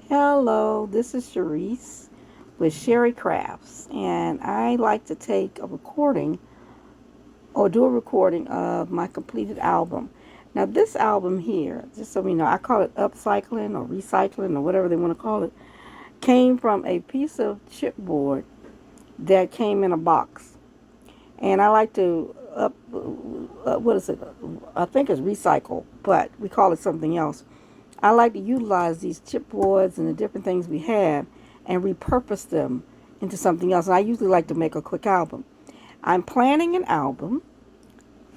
Hello, this is Sharice with Sherry Crafts, and I like to take a recording or do a recording of my completed album. Now, this album here, just so we know, I call it upcycling or recycling or whatever they want to call it, came from a piece of chipboard that came in a box. And I like to what is it? I think it's recycle, but we call it something else. I like to utilize these chipboards and the different things we have and repurpose them into something else. And I usually like to make a quick album. I'm planning an album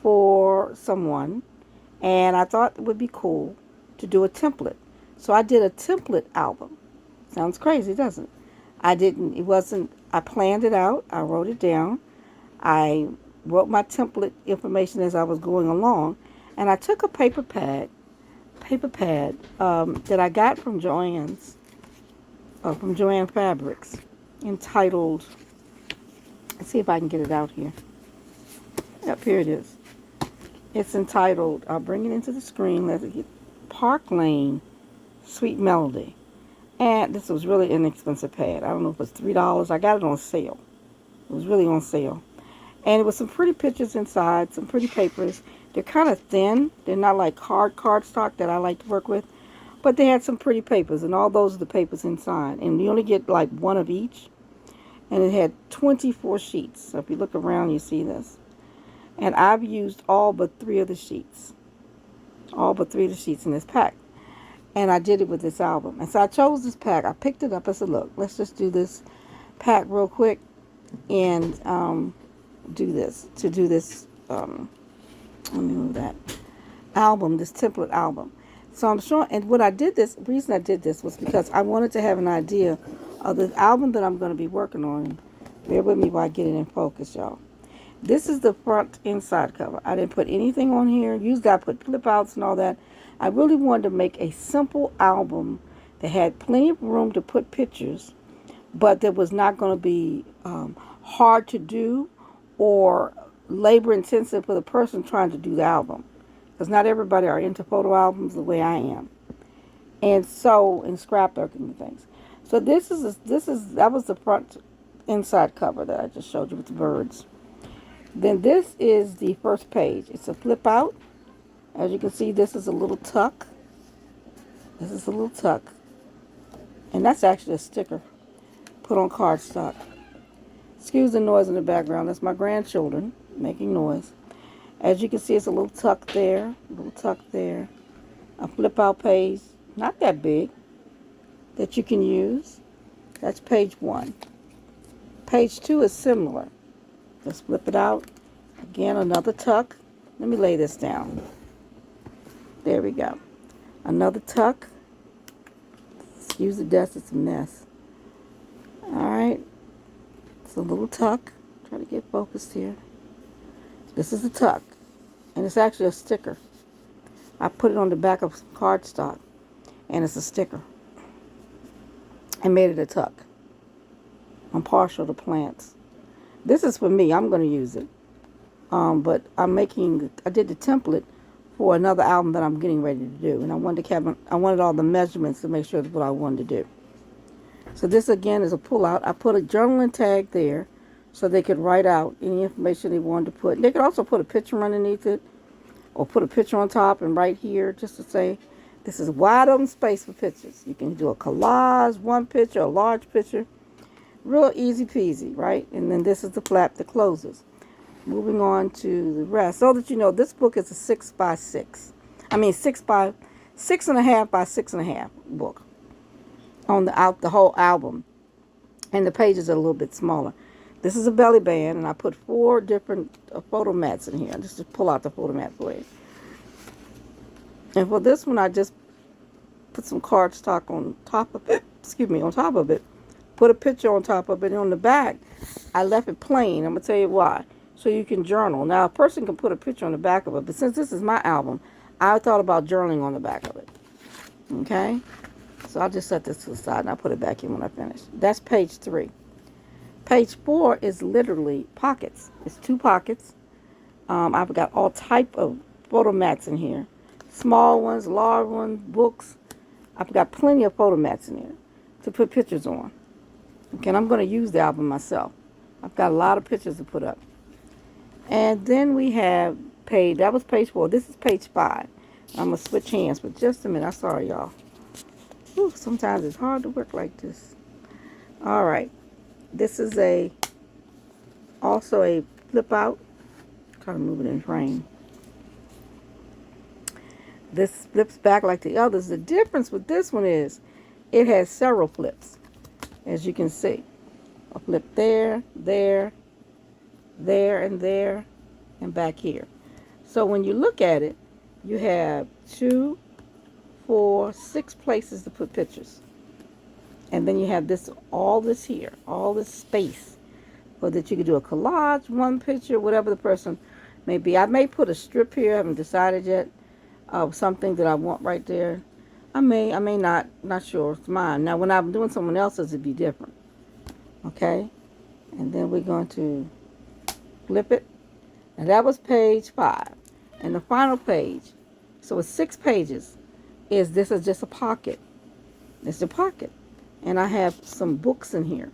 for someone, and I thought it would be cool to do a template. So I did a template album. Sounds crazy, doesn't it? It wasn't, I planned it out, I wrote it down, I wrote my template information as I was going along, and I took a paper pad that I got from from Joann Fabrics, entitled. Let's see if I can get it out here. Yep, here it is. It's entitled. I'll bring it into the screen. Let's get Park Lane Sweet Melody, and this was really inexpensive pad. I don't know if it was $3. I got it on sale. It was really on sale, and it was some pretty pictures inside, some pretty papers. They're kind of thin. They're not like cardstock that I like to work with. But they had some pretty papers, and all those are the papers inside. And you only get like one of each. And it had 24 sheets. So if you look around, you see this. And I've used all but three of the sheets. All but three of the sheets in this pack. And I did it with this album. And so I chose this pack. I picked it up. I said, look, let's just do this pack real quick and do this. To do this, let me move that album, this template album. So I'm sure, and the reason I did this was because I wanted to have an idea of the album that I'm going to be working on. Bear with me while I get it in focus, y'all. This is the front inside cover. I didn't put anything on here. Usually I put flip outs and all that. I really wanted to make a simple album that had plenty of room to put pictures, but that was not going to be hard to do or labor intensive for the person trying to do the album. Because not everybody are into photo albums the way I am, and scrapbooking and things. So that was the front inside cover that I just showed you with the birds. Then this is the first page. It's a flip out. As you can see, this is a little tuck. This is a little tuck, and that's actually a sticker put on cardstock. Excuse the noise in the background. That's my grandchildren making noise. As you can see, it's a little tuck there, a flip out page, not that big, that you can use. That's page 1. Page 2 is similar. Let's flip it out. Again, another tuck. Let me lay this down. There we go. Another tuck. Excuse the dust, it's a mess. Alright, it's a little tuck. Try to get focused here. This is a tuck, and it's actually a sticker. I put it on the back of cardstock, and it's a sticker. I made it a tuck. I'm partial to plants. This is for me. I'm going to use it. But I did the template for another album that I'm getting ready to do, and I wanted all the measurements to make sure that's what I wanted to do. So this again is a pull out. I put a journaling tag there, so they could write out any information they wanted to put. They could also put a picture underneath it, or put a picture on top and right here, just to say this is wide open space for pictures. You can do a collage, one picture, a large picture. Real easy peasy, right? And then this is the flap that closes. Moving on to the rest. So that you know, this book is a 6 by 6. I mean 6.5 by 6.5 book on the whole album. And the pages are a little bit smaller. This is a belly band, and I put 4 different photo mats in here. Just to pull out the photo mat for you. And for this one, I just put some cardstock on top of it. On top of it. Put a picture on top of it. And on the back, I left it plain. I'm going to tell you why. So you can journal. Now, a person can put a picture on the back of it, but since this is my album, I thought about journaling on the back of it. Okay? So I'll just set this to the side, and I'll put it back in when I finish. That's page 3. Page 4 is literally pockets. It's 2 pockets. I've got all type of photo mats in here. Small ones, large ones, books. I've got plenty of photo mats in here. to put pictures on. Okay, and I'm going to use the album myself. I've got a lot of pictures to put up. And then we have page, that was page 4. This is page 5. I'm going to switch hands for just a minute. I'm sorry, y'all. Whew, sometimes it's hard to work like this. All right. This is also a flip out. Try to move it in frame. This flips back like the others. The difference with this one is it has several flips, as you can see. A flip there, there, there, and back here. So when you look at it, you have 2, 4, 6 places to put pictures. And then you have all this here, all this space, so that you can do a collage, one picture, whatever the person may be. I may put a strip here, I haven't decided yet, of something that I want right there. I may not sure. It's mine. Now, when I'm doing someone else's, it'd be different. Okay? And then we're going to flip it. And that was page 5. And the final page, so it's 6 pages, this is just a pocket. It's a pocket. And I have some books in here.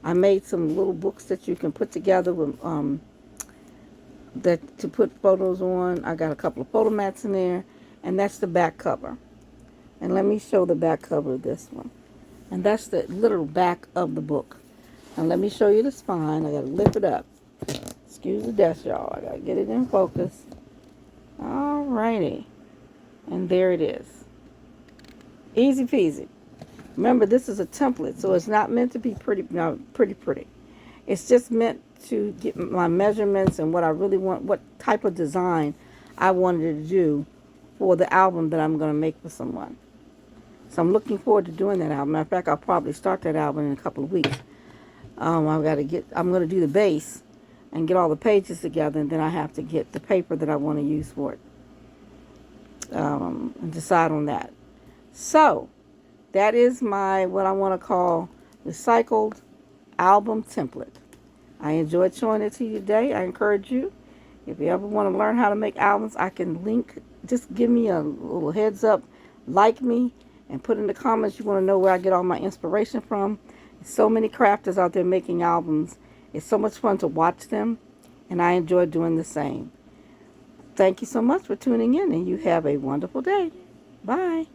I made some little books that you can put together with that to put photos on. I got a couple of photo mats in there, and that's the back cover. And let me show the back cover of this one. And that's the literal back of the book. And let me show you the spine. I got to lift it up. Excuse the desk, y'all. I got to get it in focus. All righty. And there it is. Easy peasy. Remember, this is a template, so it's not meant to be pretty. It's just meant to get my measurements and what I really want, what type of design I wanted to do for the album that I'm going to make for someone. So I'm looking forward to doing that album. Matter of fact, I'll probably start that album in a couple of weeks. I'm going to do the base and get all the pages together, and then I have to get the paper that I want to use for it and decide on that. So that is what I want to call recycled album template. I enjoyed showing it to you today. I encourage you, if you ever want to learn how to make albums, I can link. Just give me a little heads up, like me, and put in the comments you want to know where I get all my inspiration from. There's so many crafters out there making albums. It's so much fun to watch them, and I enjoy doing the same. Thank you so much for tuning in, and you have a wonderful day. Bye.